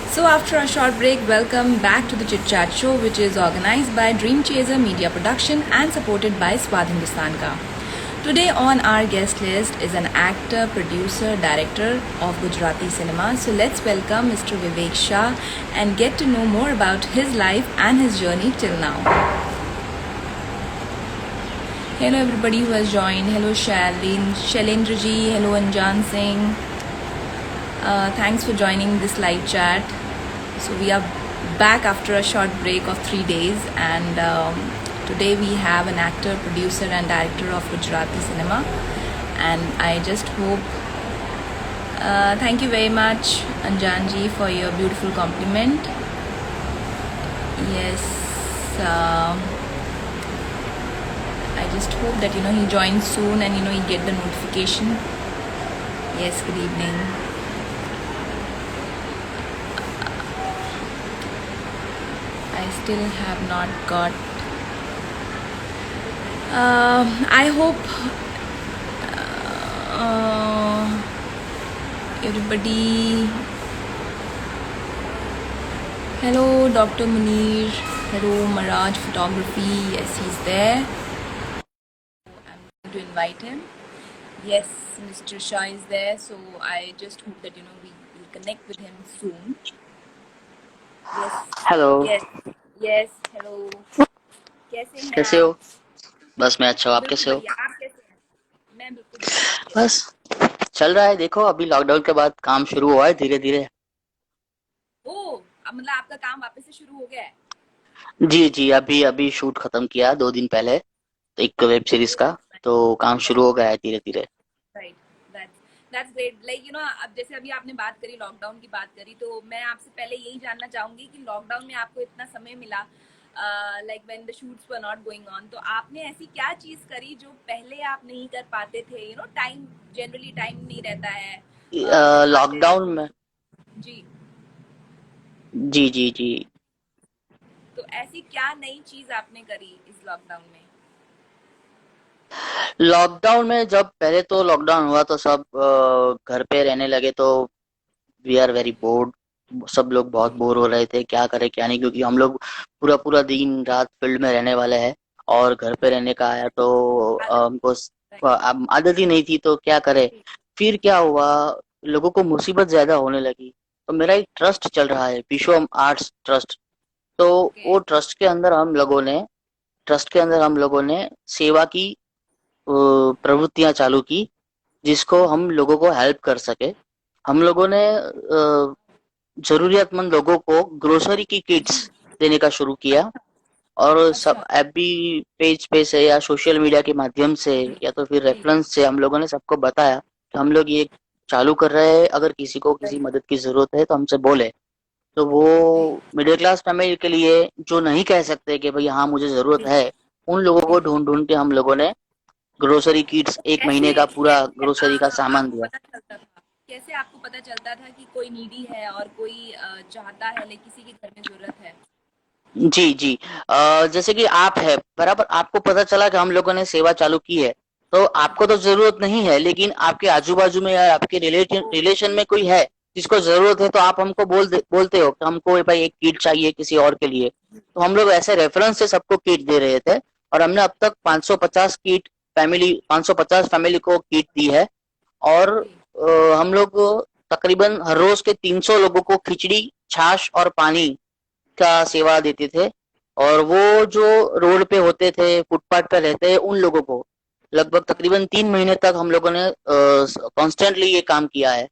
So, after a short break, welcome back to the Chit Chat Show, which is organized by Dream Chaser Media Production and supported by Swad Hindustan Ka. Today on our guest list is an actor, producer, director of Gujarati cinema. So let's welcome Mr. Vivek Shah and get to know more about his life and his journey till now. Hello everybody who has joined. Hello Shailendra ji. Hello Anjan Singh. Thanks for joining this live chat. So we are back after a short break of 3 days, and today we have an actor, producer and director of Gujarati cinema, and I just hope thank you very much Anjan ji for your beautiful compliment. Yes, I just hope that he joins soon and he get the notification. Yes, good evening. I still have not got. I hope everybody. Hello, Dr. Munir. Hello, Maraj Photography. Yes, he's there. I'm going to invite him. Yes, Mr. Shah is there. So I just hope that we will connect with him soon. Yes. Hello. Yes. Hello. कैसे हैं कैसे आप? हो? बस मैं अच्छा हूँ, आप बिल्कुल कैसे हो? बढ़िया। आप कैसे हैं? मैं बिल्कुल बढ़िया। आप कैसे बस चल रहा है। देखो अभी लॉकडाउन के बाद काम शुरू हुआ है धीरे धीरे। हैं? ओह, अब मतलब आपका काम वापस से शुरू हो गया है? जी जी, अभी अभी शूट खत्म किया 2 दिन पहले, तो एक वेब सीरीज का। तो काम शुरू हो गया है धीरे धीरे। राइट। That's great. लाइक अब जैसे अभी आपने बात करी, लॉकडाउन की बात करी, तो मैं आपसे पहले यही जानना चाहूंगी कि लॉकडाउन में आपको इतना समय मिला, like when the shoots were not going on, तो आपने ऐसी क्या चीज करी जो पहले आप नहीं कर पाते थे? टाइम, जनरली टाइम नहीं रहता है आते लॉकडाउन वक्त। में। जी। जी जी जी। तो ऐसी क्या नई चीज आपने करी इस लॉकडाउन में? लॉकडाउन में जब पहले तो लॉकडाउन हुआ तो सब घर पे रहने लगे, तो वी आर वेरी बोर्ड। सब लोग बहुत बोर हो रहे थे, क्या करें क्या नहीं, क्योंकि हम लोग पूरा पूरा दिन रात फील्ड में रहने वाले हैं और घर पे रहने का आया तो आदत। हमको आदत ही नहीं थी, तो क्या करें। फिर क्या हुआ, लोगों को मुसीबत ज्यादा होने लगी। तो मेरा एक ट्रस्ट चल रहा है, विश्वम आर्ट्स ट्रस्ट। तो ओके। वो ट्रस्ट के अंदर हम लोगों ने सेवा की प्रवृत्तियां चालू की, जिसको हम लोगों को हेल्प कर सके। हम लोगों ने जरूरियतमंद लोगों को ग्रोसरी की किट्स जी। देने का शुरू किया। और सब अच्छा। एफबी पेज पे से या सोशल मीडिया के माध्यम से जी। या तो फिर जी। रेफरेंस से हम लोगों ने सबको बताया कि हम लोग ये चालू कर रहे हैं, अगर किसी को किसी राइट। मदद की जरूरत है तो हमसे बोले। तो वो जी। मिडिल क्लास फैमिली के लिए जो नहीं कह सकते कि भाई हाँ मुझे जरूरत जी। है, उन लोगों जी। को ढूंढ ढूंढ के हम लोगों ने ग्रोसरी किट्स, एक महीने कैसे का पूरा कैसे ग्रोसरी का सामान आपको दिया। पता चलता था? कैसे आपको पता चलता था कि कोई नीडी है और कोई चाहता है, लेकिन किसी के घर में जरूरत है? जी जी। जैसे कि आप है बराबर, आपको पता चला कि हम लोगों ने सेवा चालू की है, तो आपको तो जरूरत नहीं है, लेकिन आपके आजू बाजू में या आपके रिलेशन में कोई है जिसको जरूरत है, तो आप हमको बोलते हो कि हमको भाई एक किट चाहिए किसी और के लिए। तो हम लोग ऐसे रेफरेंस से सबको किट दे रहे थे, और हमने अब तक 550 फैमिली को किट दी है। और जी। हम लोग तकरीबन हर रोज के 300 लोगों को खिचड़ी, छाछ और पानी का सेवा देते थे। और वो जो रोड पे होते थे, फुटपाथ पे रहते हैं, उन लोगों को लगभग तकरीबन 3 महीने तक हम लोगों ने कॉन्स्टेंटली ये काम किया है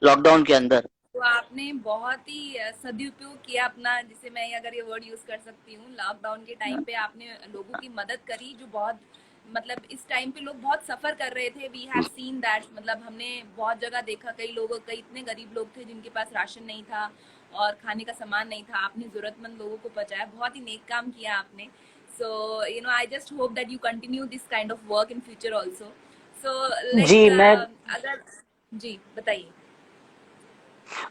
लॉकडाउन के अंदर। तो आपने बहुत ही सदुपयोग किया अपना, जिसे मैं अगर ये वर्ड यूज कर सकती हूँ, लॉकडाउन के टाइम पे आपने लोगों की मदद करी, जो बहुत, मतलब इस टाइम पे लोग बहुत सफर कर रहे थे। वी हैव सीन दैट, मतलब हमने बहुत जगह देखा, कई इतने गरीब लोग थे जिनके पास राशन नहीं था और खाने का सामान नहीं था। आपने जरूरतमंद लोगों को बचाया, बहुत ही नेक काम किया आपने। So I just hope that you continue this kind of work in future also. So जी, लाइक, अगर, जी बताइए।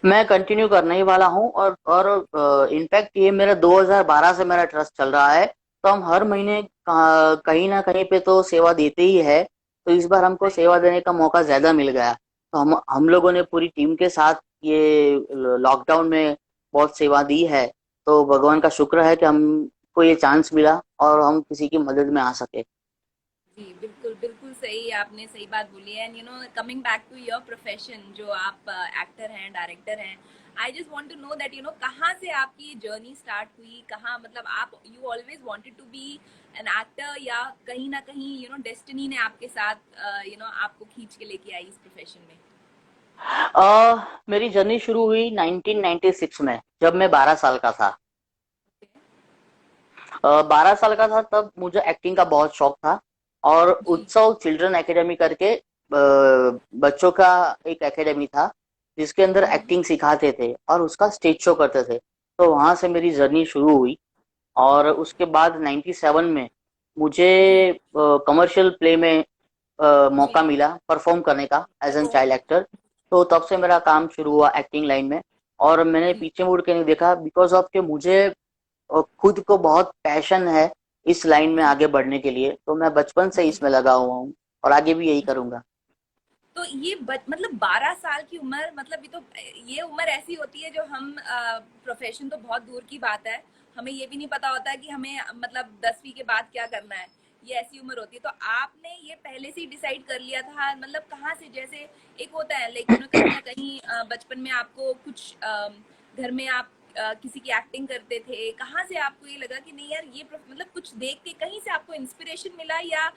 मैं कंटिन्यू करने ही वाला हूँ। और इनफैक्ट ये मेरा 2012 से मेरा ट्रस्ट चल रहा है, तो हम हर महीने कहीं ना कहीं पे तो सेवा देते ही है। तो इस बार हमको सेवा देने का मौका ज्यादा मिल गया, तो हम लोगों ने पूरी टीम के साथ ये लॉकडाउन में बहुत सेवा दी है, तो भगवान का शुक्र है कि हमको ये चांस मिला और हम किसी की मदद में आ सके। जी, बिल्कुल, बिल्कुल सही, आपने सही बात बोली है। And coming back to your profession, जो आप एक्टर हैं, डायरेक्टर हैं, I just want to know that कहाँ से आपकी जर्नी स्टार्ट हुई? कहाँ, मतलब आप you always wanted to be an actor, या कहीं न कहीं डेस्टिनी ने आपके साथ आपको खींच के लेके आई इस प्रोफेशन में? मेरी जर्नी शुरू हुई 1996 में, जब मैं 12 साल का था। 12 साल का था तब मुझे एक्टिंग का बहुत शौक था, और जी। उत्सव चिल्ड्रन एकेडमी करके बच्चों का एक एकेडमी था, जिसके अंदर हुँ। एक्टिंग सिखाते थे और उसका स्टेज शो करते थे। तो वहां से मेरी जर्नी शुरू हुई, और उसके बाद 97 में मुझे जी, कमर्शियल प्ले में मौका जी। मिला परफॉर्म करने का as an oh! Child actor. तो तब से मेरा काम शुरू हुआ एक्टिंग लाइन में, और मैंने जी। पीछे मुड़ के नहीं देखा, बिकॉज ऑफ के मुझे खुद को बहुत पैशन है इस लाइन में जी, आगे बढ़ने के लिए, तो मैं बचपन से जी, इसमें लगा हुआ हूँ और आगे भी यही जी। करूंगा। तो ये मतलब 12 साल की उम्र, मतलब ये उम्र ऐसी होती है जो हम प्रोफेशन तो बहुत दूर की बात है, हमें ये भी नहीं पता होता है कि हमें मतलब 10वीं के बाद क्या करना है। ये ऐसी उम्र होती है, तो आपने ये पहले से ही डिसाइड कर लिया था? मतलब कहाँ से, जैसे एक होता है लाइक कहीं ना कहीं बचपन में आपको कुछ घर में आप किसी की एक्टिंग करते थे, कहाँ से आपको ये लगा कि नहीं यार ये मतलब कुछ देख के कहीं से आपको इंस्पिरेशन मिला, या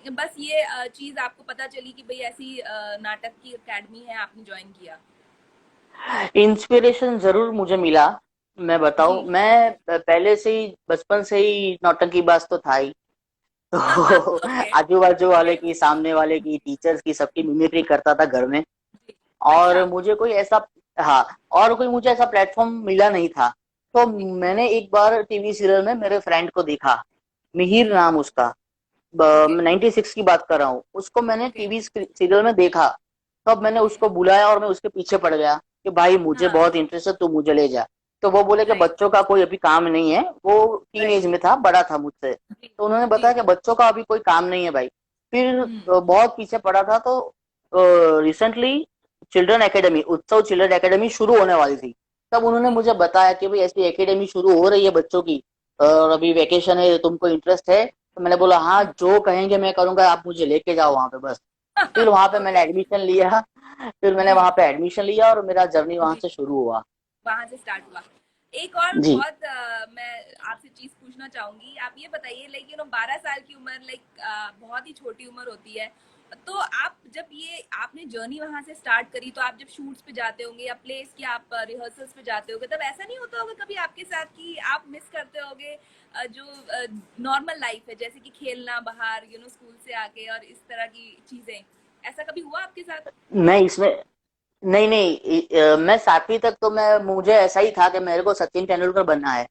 बस ये चीज आपको पता चली कि भाई ऐसी नाटक की एकेडमी है, आपने ज्वाइन किया? इंस्पिरेशन जरूर मुझे मिला। मैं बताऊं, जी। मैं पहले से ही बचपन से ही नौटंकीबाज तो था ही। तो ओके। आजू बाजू वाले ओके। की, सामने वाले की, टीचर्स की, सबकी मिमिक्री करता था घर में। जी। और अच्छा। मुझे कोई ऐसा, हाँ, और कोई मुझे ऐसा प्लेटफॉर्म मिला नहीं था। तो मैंने एक बार टीवी सीरियल में मेरे फ्रेंड को देखा, मिहिर जी। नाम उसका, ओके। 96 की बात कर रहा हूँ, उसको मैंने ओके। टीवी सीरियल में देखा। तब मैंने ओके। उसको बुलाया और मैं उसके पीछे पड़ गया कि भाई मुझे हाँ। बहुत इंटरेस्ट है, तू मुझे ले जा। तो वो बोले कि राइट। बच्चों का कोई अभी काम नहीं है, वो टीन राइट। एज में था, बड़ा था मुझसे। जी। तो उन्होंने जी। बताया कि बच्चों का अभी कोई काम नहीं है भाई। फिर हम्म। बहुत पीछे पड़ा था, तो रिसेंटली चिल्ड्रन एकेडमी, उत्सव चिल्ड्रन एकेडमी शुरू होने वाली थी। तब उन्होंने जी। मुझे बताया कि भाई ऐसी एकेडमी शुरू हो रही है बच्चों की, और अभी वेकेशन है, तुमको इंटरेस्ट है? तो मैंने बोला हाँ, जो कहेंगे मैं करूंगा, आप मुझे लेके जाओ वहां पे बस। फिर वहां पे मैंने ओके। एडमिशन लिया। फिर मैंने जी। वहां पे एडमिशन लिया और मेरा जर्नी वहां जी। से शुरू हुआ। वहां से स्टार्ट हुआ। एक और जी। बहुत मैं आपसे चीज पूछना चाहूंगी, आप ये बताइए लाइक 12 साल की उम्र, लाइक बहुत ही छोटी उम्र होती है। तो आप जब ये आपने जर्नी वहां से स्टार्ट करी, तो आप जब शूट्स पे जाते होंगे या प्लेस की आप रिहर्सल्स पे जाते होंगे, तब ऐसा नहीं होता होगा कभी आपके साथ कि आप मिस करते होगे जो नॉर्मल लाइफ है, जैसे कि खेलना बाहर, स्कूल से आके और इस तरह की चीजें? ऐसा कभी हुआ आपके साथ? मैं इसमें, नहीं नहीं, मैं 7वीं तक तो मैं, मुझे ऐसा ही था कि मेरे को सचिन तेंदुलकर बनना है।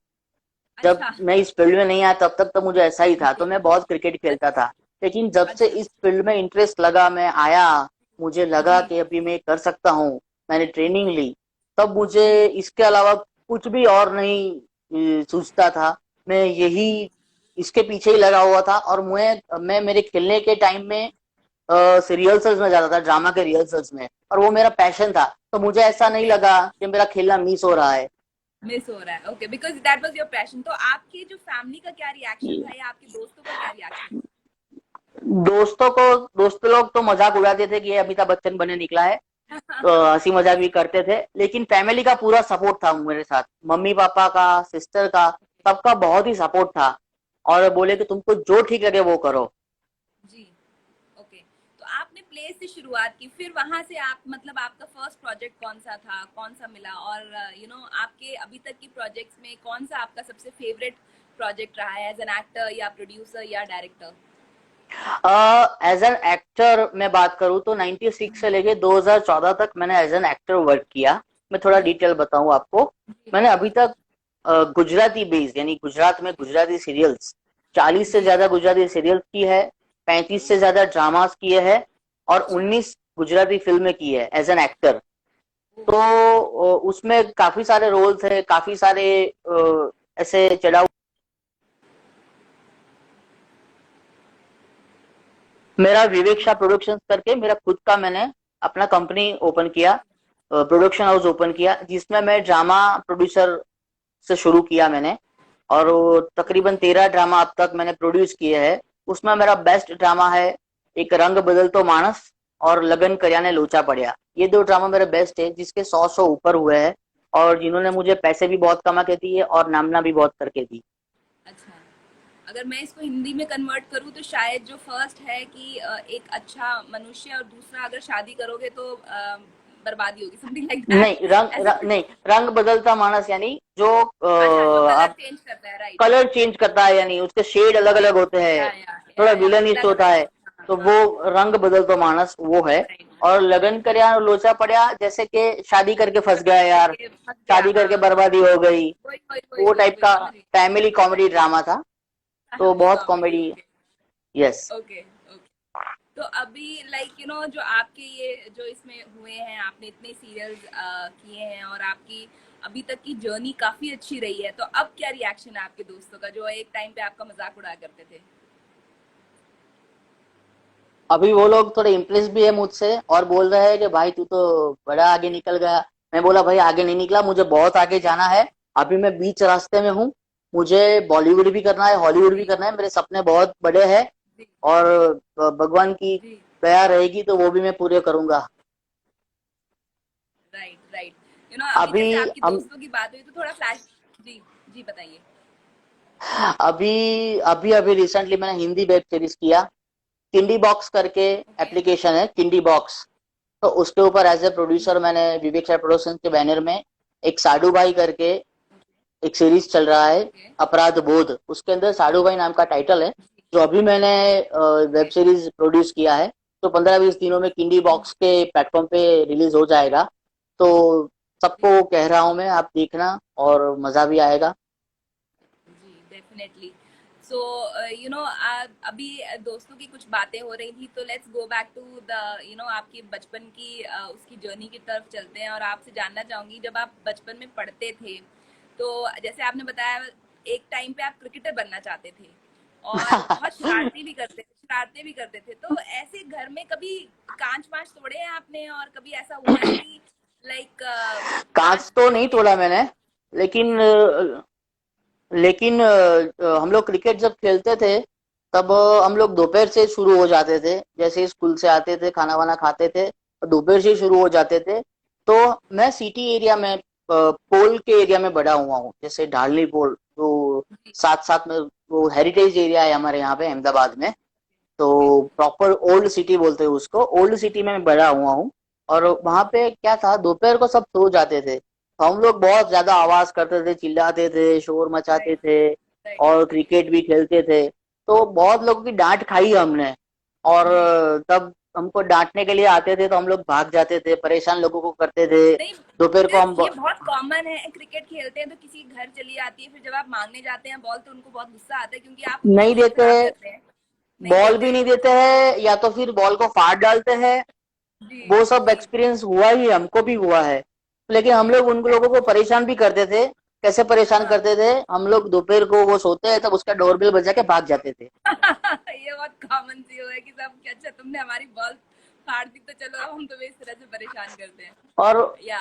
जब अच्छा। मैं इस फील्ड में नहीं आया तब तक तो मुझे ऐसा ही था, तो जी। मैं बहुत क्रिकेट खेलता था। लेकिन जब से अच्छा। इस फील्ड में इंटरेस्ट लगा, मैं आया, मुझे लगा जी। कि अभी मैं कर सकता हूँ, मैंने ट्रेनिंग ली, तब मुझे जी। इसके अलावा कुछ भी और नहीं सोचता था। मैं यही, इसके पीछे ही लगा हुआ था। और मैं मेरे खेलने के टाइम में रिहर्सल्स में जाता था, ड्रामा के रिहर्सल्स में, और वो मेरा पैशन था। तो मुझे ऐसा नहीं ओके। लगा कि मेरा खेलना मिस हो रहा है। मिस हो रहा है, okay, because that was your passion. तो आपके जो फैमिली का क्या रिएक्शन था, या आपके दोस्तों का क्या रिएक्शन था? दोस्तों को, दोस्त लोग तो मजाक उड़ाते थे कि ये अमिताभ बच्चन बने निकला है, तो हंसी मजाक भी करते थे। लेकिन फैमिली का पूरा सपोर्ट था मेरे साथ, मम्मी पापा का, सिस्टर का, सबका बहुत ही सपोर्ट था। और बोले कि तुमको जो ठीक लगे वो करो। जी। ओके। तो आपने प्ले से शुरुआत की, फिर वहां से आप, मतलब आपका फर्स्ट प्रोजेक्ट कौन सा था, कौन सा मिला, और आपके अभी तक की प्रोजेक्ट्स में कौन सा आपका सबसे फेवरेट प्रोजेक्ट रहा है, एज एन एक्टर या प्रोड्यूसर या डायरेक्टर? एज एन एक्टर मैं बात करूँ तो 96 से लेके 2014 तक मैंने एज एन एक्टर वर्क किया। मैं थोड़ा जी। डिटेल बताऊं आपको। जी, मैंने अभी बिल्कुल। तक गुजराती बेस्ड, यानी गुजरात में गुजराती सीरियल्स, 40 से जी। ज्यादा गुजराती सीरियल्स की है, 35 से ज्यादा ड्रामास किए हैं, और अच्छा। 19 गुजराती फिल्में की है एज एन एक्टर। ओ। तो उसमें काफी सारे रोल्स है, काफी सारे ऐसे चढ़ाव। मेरा विवेक शाह प्रोडक्शंस करके मेरा खुद का, मैंने अपना कंपनी ओपन किया। प्रोडक्शन हाउस ओपन किया जिसमें मैं ड्रामा प्रोड्यूसर से शुरू किया मैंने। और वो तकरीबन 13 ड्रामा अब तक मैंने प्रोड्यूस किए हैं। उसमें मेरा बेस्ट ड्रामा है एक रंग बदल तो मानस और लगन करियाने लोचा पड़िया। ये दो ड्रामा मेरे बेस्ट है जिसके 100 ऊपर हुए हैं और जिन्होंने मुझे पैसे भी बहुत कमा के दिए और नामना भी बहुत करके दी। अच्छा, अगर मैं इसको हिंदी में कन्वर्ट करूँ तो शायद जो फर्स्ट है कि एक अच्छा मनुष्य, और दूसरा अगर शादी करोगे तो बर्बादी होगी, समथिंग लाइक दैट, नहीं ऐसा कुछ। नहीं, रंग बदलता मानस यानी जो अच्छा, जो कलर आप चेंज करता है, राइट कलर राइट चेंज करता है यानी उसके शेड अलग अलग होते हैं, थोड़ा या विलनिस्ट अलग होता अलग, है। हाँ तो हाँ, वो रंग बदल तो मानस वो है। राइट। और लगन करया लोचा पड़या जैसे कि शादी करके फंस गया यार, करके फंस गया, शादी करके हाँ, बर्बादी हो गई, वही वही वही वो वही टाइप वही का समझ गई। फैमिली कॉमेडी ड्रामा था। तो फैमिली बहुत comedy, comedy. Okay yes. Okay okay. तो अभी लाइक जो आपके ये जो इसमें हुए हैं, आपने इतने सीरियल्स किए हैं और आपकी अभी तक की जर्नी काफी अच्छी रही है, तो अब क्या रिएक्शन है आपके दोस्तों का जो एक टाइम पे आपका मजाक उड़ाया करते थे? अभी वो लोग थोड़े इम्प्रेस भी है मुझसे और बोल रहे हैं कि भाई तू तो बड़ा आगे निकल गया। मैं बोला भाई आगे नहीं निकला, मुझे बहुत आगे जी जाना है। अभी मैं बीच रास्ते में हूँ। मुझे बॉलीवुड भी करना है, हॉलीवुड भी जी करना है, मेरे सपने बहुत बड़े हैं। जी और भगवान की जी, दया रहेगी तो वो भी मैं पूरे करूंगा। Right right. अभी अभी जैसे आपकी हम दोस्तों की बात हुई तो थोड़ा फ्लैश। जी जी, बताइए। अभी अभी अभी रिसेंटली मैंने हिंदी वेब सीरीज किया, किंडी बॉक्स करके ओके एप्लीकेशन है किंडी बॉक्स। तो उसके ऊपर एज ए प्रोड्यूसर मैंने विवेक साय प्रोडक्शन के बैनर में एक साडू भाई करके एक सीरीज चल रहा है, ओके अपराध बोध, उसके अंदर साडू भाई नाम का टाइटल है जो अभी मैंने वेब ओके सीरीज प्रोड्यूस किया है। तो 15-20 दिनों में किंडी बॉक्स के प्लेटफॉर्म पे रिलीज हो जाएगा। तो जी सबको कह रहा हूँ मैं, आप देखना और मजा भी आएगा। जी, डेफिनेटली। सो अभी दोस्तों की कुछ बातें हो रही थी, तो let's go back to the आपकी बचपन की उसकी जर्नी की तरफ चलते हैं, और आपसे जानना चाहूंगी जब आप बचपन में पढ़ते थे, तो जैसे आपने बताया एक टाइम पे आप क्रिकेटर बनना चाहते थे और बहुत शरारतें भी करते थे, तो ऐसे घर में कभी कांच वांच तोड़े हैं आपने, और कभी ऐसा हुआ है कि लाइक कांच कांच तो तोड़ नहीं के? तोड़ा मैंने, लेकिन हम लोग क्रिकेट जब खेलते थे तब हम लोग दोपहर से शुरू हो जाते थे, जैसे स्कूल से आते थे खाना वाना खाते थे तो दोपहर से शुरू हो जाते थे। तो मैं सिटी एरिया में पोल के एरिया में बड़ा हुआ हूँ, जैसे ढालनी पोल जो जी साथ साथ में वो हेरिटेज एरिया है हमारे यहाँ पे अहमदाबाद में। ओके तो प्रॉपर ओल्ड सिटी बोलते हैं उसको, ओल्ड सिटी में मैं बड़ा हुआ हूँ। और वहां पे क्या था, दोपहर को सब सो जाते थे तो हम लोग बहुत ज्यादा आवाज करते थे, चिल्लाते थे, शोर मचाते राइट थे राइट और क्रिकेट भी खेलते थे। तो बहुत लोगों की डांट खाई हमने। और जी। तब हमको डांटने के लिए आते थे तो हम लोग भाग जाते थे, परेशान लोगों को करते थे। नहीं, दोपहर को बिकॉज हम ये बहुत कॉमन है, क्रिकेट खेलते हैं तो किसी के घर चली आती है, फिर जब आप मांगने जाते हैं बॉल तो उनको बहुत गुस्सा आता है क्योंकि आप उनकी नहीं चीज देते खराब हैं, कर रहे हैं। नहीं बॉल भी देते? नहीं देते हैं या तो फिर बॉल को फाड़ डालते हैं। जी वो सब जी एक्सपीरियंस हुआ ही, हमको भी हुआ है। लेकिन हम जी। लोग उन लोगों को परेशान भी करते थे। कैसे परेशान हाँ करते थे, हम लोग दोपहर को वो सोते हैं तब उसका डोरबेल बजा के भाग जाते थे। ये बहुत कॉमन सी हो है कि सब कि अच्छा तुमने हमारी बॉल फाड़ दी तो चलो अब हम तुम्हें इस तरह से परेशान करते हैं। और या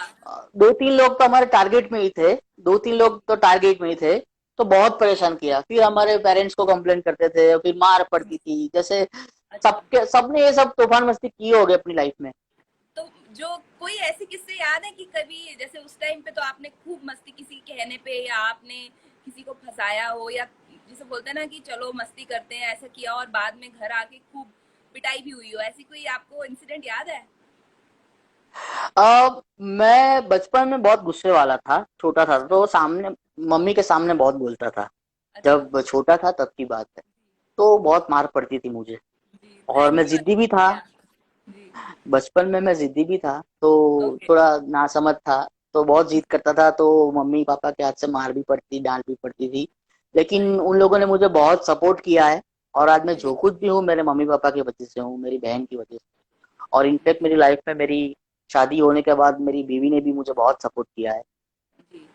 2-3 लोग तो हमारे टारगेट में ही थे, 2-3 लोग तो टारगेट में ही थे। तो बहुत परेशान किया, फिर हमारे पेरेंट्स को कंप्लेन करते थे, फिर मार पड़ती थी, जैसे अच्छा, सबके सबने ये सब तूफान मस्ती की होगी अपनी लाइफ में। तो जो कोई ऐसे किस्से याद है कि कभी जैसे उस टाइम पे तो आपने खूब मस्ती किसी कहने पे, या आपने किसी को फंसाया हो, या जिसे बोलते हैं ना कि चलो मस्ती करते हैं ऐसा किया और बाद में घर आके खूब पिटाई भी हुई हो, ऐसी कोई आपको इंसिडेंट याद है? मैं बचपन में बहुत गुस्से वाला था, छोटा था तो सामने मम्मी के सामने बहुत बोलता था। अच्छा। जब छोटा था तब की बात है। तो बहुत मार पड़ती थी मुझे। जी, और थैंक मैं यू। जिद्दी भी था, या जी, बचपन में मैं जिद्दी भी था तो ओके। थोड़ा नासमझ था। तो बहुत जिद करता था तो मम्मी पापा के हाथ से मार भी पड़ती, डांट भी पड़ती थी। लेकिन राइट। उन लोगों ने मुझे बहुत सपोर्ट किया है। और आज मैं जी जो कुछ भी हूँ मेरे मम्मी पापा की वजह से हूँ, मेरी बहन की वजह से। और जी इनफैक्ट मेरी लाइफ में मेरी शादी होने के बाद मेरी बीवी ने भी मुझे बहुत सपोर्ट किया है। जी।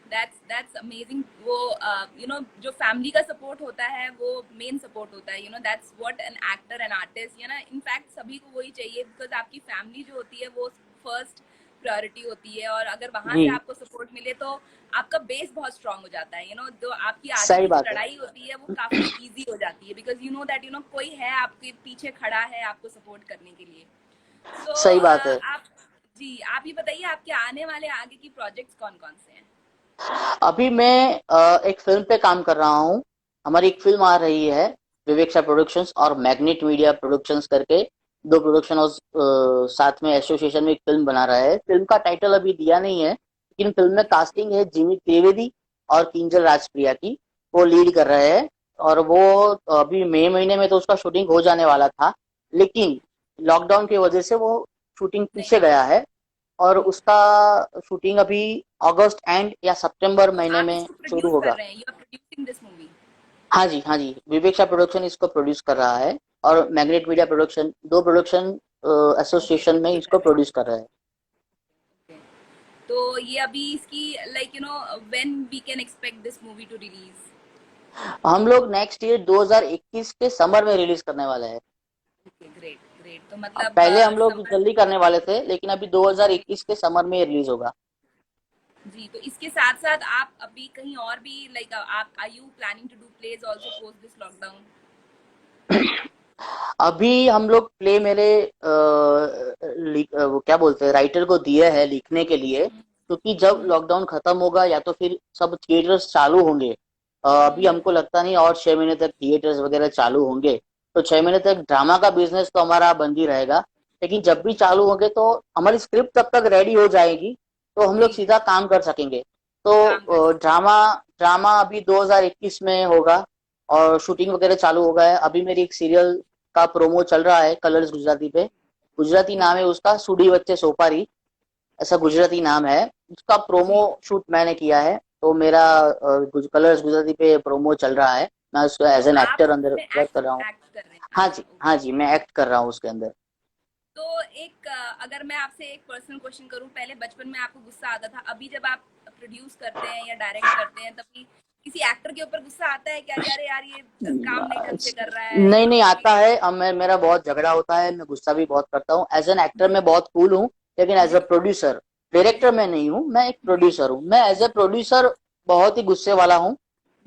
That's amazing. वो जो फैमिली का सपोर्ट होता है वो मेन सपोर्ट होता है, that's what an actor and artist, in fact सभी को वही चाहिए, बिकॉज आपकी फैमिली जो होती है वो फर्स्ट प्रायोरिटी होती है, और अगर वहां जी, से आपको सपोर्ट मिले तो आपका बेस बहुत स्ट्रांग हो जाता है, जो आपकी आगे सही की जो बात है। लड़ाई होती है वो काफी इजी हो जाती है, बिकॉज यू नो दैट कोई है आपके पीछे खड़ा है आपको सपोर्ट करने के लिए। सो सही बात है। आप जी आप ये बताइए आपके आने वाले आगे की प्रोजेक्ट्स कौन कौन से हैं? अभी मैं एक फिल्म पे काम कर रहा हूँ। हमारी एक फिल्म आ रही है, विवेक्षा प्रोडक्शंस और मैग्नेट मीडिया प्रोडक्शंस करके, दो प्रोडक्शन हाउस साथ में एसोसिएशन में एक फिल्म बना रहा है। फिल्म का टाइटल अभी दिया नहीं है, लेकिन फिल्म में कास्टिंग है जिमी त्रिवेदी और किंजल राजप्रिया की, वो लीड कर रहे हैं। और वो अभी मई महीने में तो उसका शूटिंग हो जाने वाला था, लेकिन लॉकडाउन की वजह से वो शूटिंग नहीं पीछे हो गया पाया। है। और उसका शूटिंग अभी अगस्त एंड या सितंबर तो महीने आप में इसको शुरू प्रोड्यूस कर होगा। रहे हैं, you are producing this movie? हाँ जी, हाँ जी, विवेक्षा प्रोडक्शन इसको प्रोड्यूस कर रहा है, और मैग्नेट मीडिया प्रोडक्शन, दो प्रोडक्शन ओके, एसोसिएशन में मिलके कर इसको रहे हैं। प्रोड्यूस कर रहा है। Okay. तो ये अभी इसकी like when we can expect this movie to release? हम लोग नेक्स्ट ईयर 2021 के समर में रिलीज करने वाले हैं। Okay, great great. तो अब मतलब पहले हम लोग समर। जल्दी करने वाले थे, लेकिन अभी 2021 के समर में रिलीज होगा। जी, तो इसके साथ साथ आप अभी कहीं और भी लाइक आप are you planning to do plays also post this lockdown? अभी हम लोग प्ले मेरे वो क्या बोलते हैं, राइटर को दिए है लिखने के लिए, क्योंकि जब लॉकडाउन खत्म होगा या तो फिर सब थिएटर्स चालू होंगे। अभी हमको लगता नहीं और 6 महीने तक थिएटर्स वगैरह चालू होंगे। तो 6 महीने तक ड्रामा का बिजनेस तो हमारा बंद ही रहेगा, लेकिन जब भी चालू होंगे तो हमारी स्क्रिप्ट तब तक रेडी हो जाएगी, तो हम लोग जी, सीधा काम कर सकेंगे। काम कर तो सकते ड्रामा ड्रामा अभी 2021 में होगा, और शूटिंग वगैरह चालू हो गया है। अभी मेरी एक सीरियल का प्रोमो चल रहा है कलर्स गुजराती पे। गुजराती हैं। नाम है उसका, सुडी वच्चे सोपारी, ऐसा ओके। गुजराती नाम है। उसका प्रोमो जी, शूट मैंने किया है, तो मेरा कलर्स गुजराती पे प्रोमो चल रहा है। मैं उसको तो एज एन आप एक्टर अंदर उसमें वर्क कर रहा हूँ। एक्ट कर रहे हैं? हाँ अच्छा, जी, हाँ ओके। जी, मैं एक्ट कर रहा हूँ उसके अंदर। तो एक अगर मैं आपसे एक पर्सनल क्वेश्चन करूं, पहले बचपन में आपको गुस्सा आता था, अभी जब आप प्रोड्यूस करते हैं या डायरेक्ट करते हैं तभी किसी एक्टर के ऊपर गुस्सा आता है क्या? अरे यार ये काम नहीं ढंग से कर रहा है, नहीं नहीं कभी? आता है। अब मेरा बहुत झगड़ा होता है, मैं गुस्सा भी बहुत करता हूँ। एज एन एक्टर मैं बहुत कूल हूँ, लेकिन एज अ प्रोड्यूसर, डायरेक्टर मैं नहीं हूँ, मैं एक प्रोड्यूसर हूँ। मैं एज ए प्रोड्यूसर बहुत ही गुस्से वाला हूँ।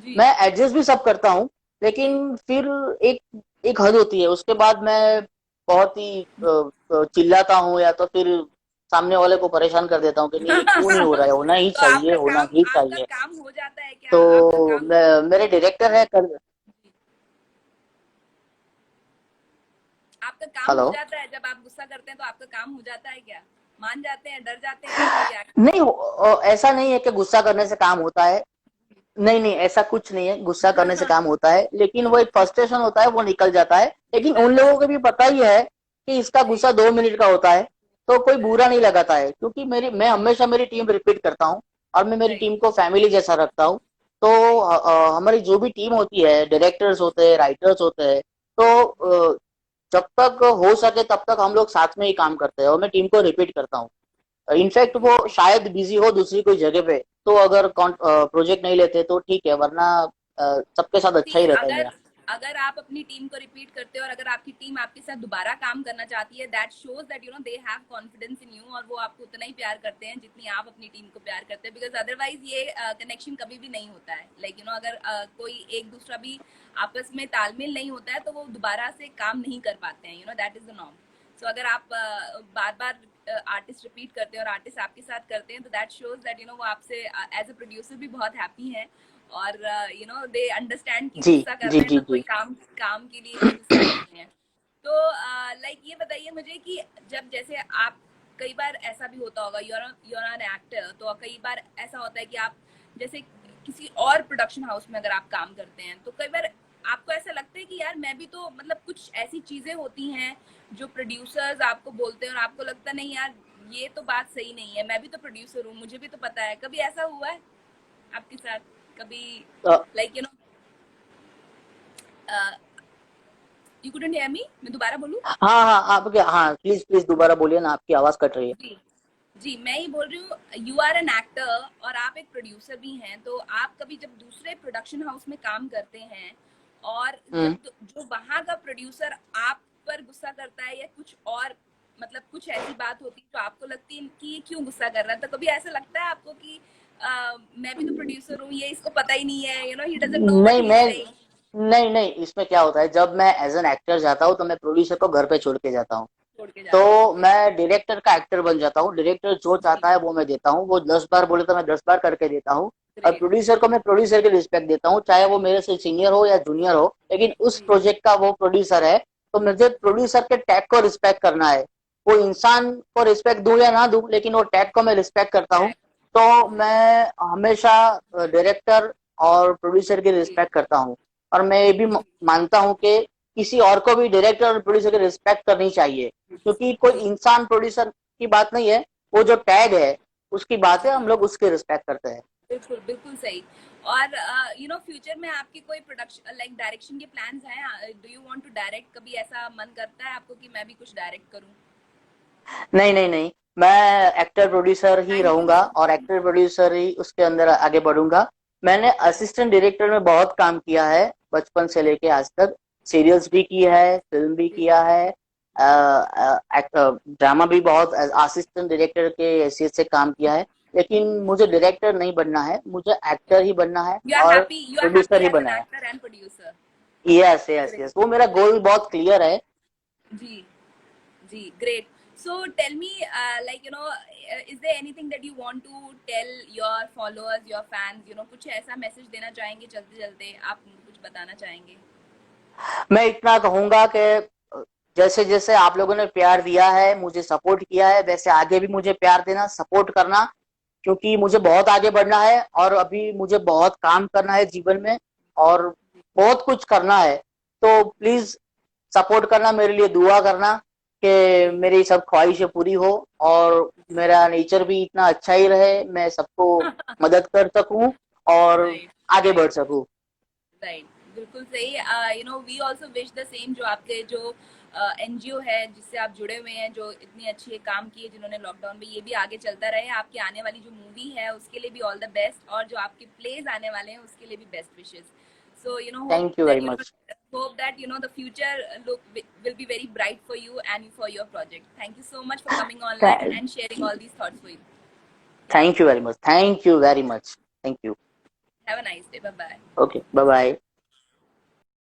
जी मैं एडजस्ट भी सब करता हूँ, जी। लेकिन फिर एक एक हद होती है, उसके बाद मैं बहुत ही चिल्लाता हूँ, या तो फिर सामने वाले को परेशान कर देता हूँ कि नहीं क्यों नहीं हो रहा है, होना ही तो चाहिए, होना ही आपका चाहिए। काम हो जाता है क्या? आपका तो काम मेरे डायरेक्टर है कर। जी, आपका काम हेलो। हो जाता है जब आप गुस्सा करते हैं, तो आपका काम हो जाता है क्या? मान जाते हैं, डर जाते हैं, या कोई रिएक्शन? नहीं, ऐसा नहीं है कि गुस्सा करने से काम होता है। नहीं नहीं, ऐसा कुछ नहीं है, गुस्सा करने से काम होता है, लेकिन वो एक फ्रस्ट्रेशन होता है, वो निकल जाता है। लेकिन निकल उन लोगों को जाता भी पता ही है कि इसका है। जी, गुस्सा 2 मिनट का होता है, तो कोई बुरा नहीं लगाता है, क्योंकि मैं हमेशा मेरी टीम रिपीट करता हूँ, और मैं मेरी राइट टीम को फैमिली जैसा रखता हूँ। तो राइट। हमारी जो भी टीम होती है, डायरेक्टर्स होते हैं, राइटर्स होते हैं, तो जब तक हो सके तब तक हम लोग साथ में ही काम करते हैं, और मैं टीम को रिपीट करता हूँ। इनफैक्ट वो शायद बिजी हो दूसरी कोई जगह पे, तो अगर प्रोजेक्ट नहीं लेते तो ठीक है, वरना सबके साथ अच्छा सी ही रहता है अगर मेरा। अगर आप अपनी टीम को रिपीट करते हो और अगर आपकी टीम आपके साथ दोबारा काम करना चाहती है, that shows that they have confidence in you, और वो आपको उतना ही प्यार करते हैं जितनी आप अपनी टीम को प्यार करते हैं, बिकॉज अदरवाइज ये कनेक्शन कभी भी नहीं होता है। लाइक अगर कोई एक दूसरा भी आपस में तालमेल नहीं होता है तो वो दोबारा से काम नहीं कर पाते हैं, दैट इज द नॉर्म। सो अगर आप बार बार आर्टिस्ट रिपीट करते हैं और आर्टिस्ट आपके साथ करते हैं, तो दैट शोज दैट वो आपसे एज अ प्रोड्यूसर भी बहुत हैप्पी है, और दे अंडरस्टैंड कि जी गुस्सा कर जी रहे हैं जी तो कोई जी। काम काम के लिए ही गुस्सा कर रहे हैं। तो लाइक ये बताइए मुझे कि जब जैसे आप, कई बार ऐसा भी होता होगा, यूर एन एक्टर, तो कई बार ऐसा होता है कि आप जैसे किसी और प्रोडक्शन हाउस में अगर आप काम करते हैं, तो कई बार आपको ऐसा लगता है कि यार मैं भी तो, मतलब कुछ ऐसी चीजें होती हैं जो प्रोड्यूसर्स आपको बोलते हैं और आपको लगता नहीं यार ये तो बात सही नहीं है, मैं भी तो प्रोड्यूसर हूँ, मुझे भी तो पता है। कभी ऐसा हुआ है आपके साथ कभी? Uh, like you couldn't hear me, मैं दोबारा बोलूं? हाँ हाँ, आप क्या, हाँ प्लीज प्लीज दोबारा बोलिए ना, आपकी आवाज कट रही है। जी जी, मैं ये बोल रही हूँ, यू आर एन एक्टर और आप एक प्रोड्यूसर भी हैं, तो आप कभी जब दूसरे प्रोडक्शन हाउस में काम करते हैं और हम्म। जब जो वहां का प्रोड्यूसर आप पर गुस्सा करता है या कुछ और मतलब कुछ ऐसी बात होती है जो आपको लगती है कि ये क्यों गुस्सा कर रहा है, तो कभी ऐसा लगता है आपको कि मैं भी तो प्रोड्यूसर हूँ, ये इसको पता ही नहीं है, ही डजंट नो व्हाट नहीं ही इज मैं सेइंग। नहीं नहीं, इसमें क्या होता है, जब मैं एज एन एक्टर जाता हूँ तो मैं प्रोड्यूसर को घर पे छोड़ के जाता हूँ। छोड़ के जाते हो, तो ओके। मैं डायरेक्टर का एक्टर बन जाता हूँ, डायरेक्टर जो जी। चाहता है वो मैं देता हूँ, वो 10 बार बोले तो मैं 10 बार करके देता हूँ। और ग्रेट। प्रोड्यूसर को मैं प्रोड्यूसर की रिस्पेक्ट देता हूँ, चाहे वो मेरे से सीनियर हो या जूनियर हो, लेकिन उस जी। प्रोजेक्ट का वो प्रोड्यूसर है। तो मुझे प्रोड्यूसर के टैग को रिस्पेक्ट करना है। वो इंसान को रिस्पेक्ट दूं या ना दूं, लेकिन वो टैग को मैं रिस्पेक्ट करता हूँ। तो मैं हमेशा डायरेक्टर और प्रोड्यूसर की जी। रिस्पेक्ट करता हूँ। और मैं ये भी जी। मानता हूँ कि किसी और को भी डायरेक्टर और प्रोड्यूसर की रिस्पेक्ट करनी चाहिए, क्योंकि कोई जी। इंसान प्रोड्यूसर की बात नहीं है, वो जो टैग है उसकी बात है, जी। हम लोग उसकी रिस्पेक्ट करते हैं। बिल्कुल, बिल्कुल सही। और फ्यूचर में आपके कोई प्रोडक्शन लाइक डायरेक्शन के प्लान्स हैं? Do you want to direct? कभी ऐसा मन करता है आपको कि मैं भी कुछ डायरेक्ट करूं? नहीं नहीं नहीं, मैं actor producer he thank you रहूंगा सो और मच। एक्टर प्रोड्यूसर ही उसके अंदर आगे बढ़ूंगा। मैंने असिस्टेंट डायरेक्टर में बहुत काम किया है, बचपन से लेके आज तक। सीरियल्स भी किया है, फिल्म भी जी। किया है, ड्रामा भी बहुत असिस्टेंट डायरेक्टर के हैसियत से काम किया है। लेकिन मुझे डायरेक्टर नहीं बनना है, मुझे एक्टर ही बनना है और यू आर हैप्पी प्रोड्यूसर ही एज बनना एन है। Actor and producer. Yes yes great. Yes, वो मेरा गोल बहुत क्लियर है। जी। जी, great. So tell me, is there anything that you want to tell your followers, your fans? कुछ ऐसा मैसेज देना चाहेंगे चलते चलते, आप कुछ बताना चाहेंगे? मैं इतना कहूंगा कि जैसे जैसे आप लोगों ने प्यार दिया है, मुझे सपोर्ट किया है, वैसे आगे भी मुझे प्यार देना, सपोर्ट करना। क्योंकि मुझे बहुत आगे बढ़ना है और अभी मुझे बहुत काम करना है जीवन में, और बहुत कुछ करना है। तो प्लीज सपोर्ट करना, मेरे लिए दुआ करना कि जी। मेरी सब ख्वाहिशें पूरी हो और मेरा नेचर भी इतना अच्छा ही रहे, मैं सबको मदद कर सकूं और राइट। आगे बढ़ सकूं। राइट। बिल्कुल सही। We also wish the same. जो आपके जो एनजीओ है जिससे आप जुड़े हुए हैं, जो इतनी अच्छी काम की है जिन्होंने लॉकडाउन में, ये भी आगे चलता रहे। आपकी आने वाली जो मूवी है उसके लिए भी ऑल द बेस्ट, और जो आपके प्लेज आने वाले हैं उसके लिए भी best wishes. So hope thank you very that much. The future look will be very bright for you and for your project. Thank you so much for coming online and sharing all these thoughts with you. Yeah, thank you very much, thank you very much, thank you. Have a nice day. Bye bye. Okay, bye bye.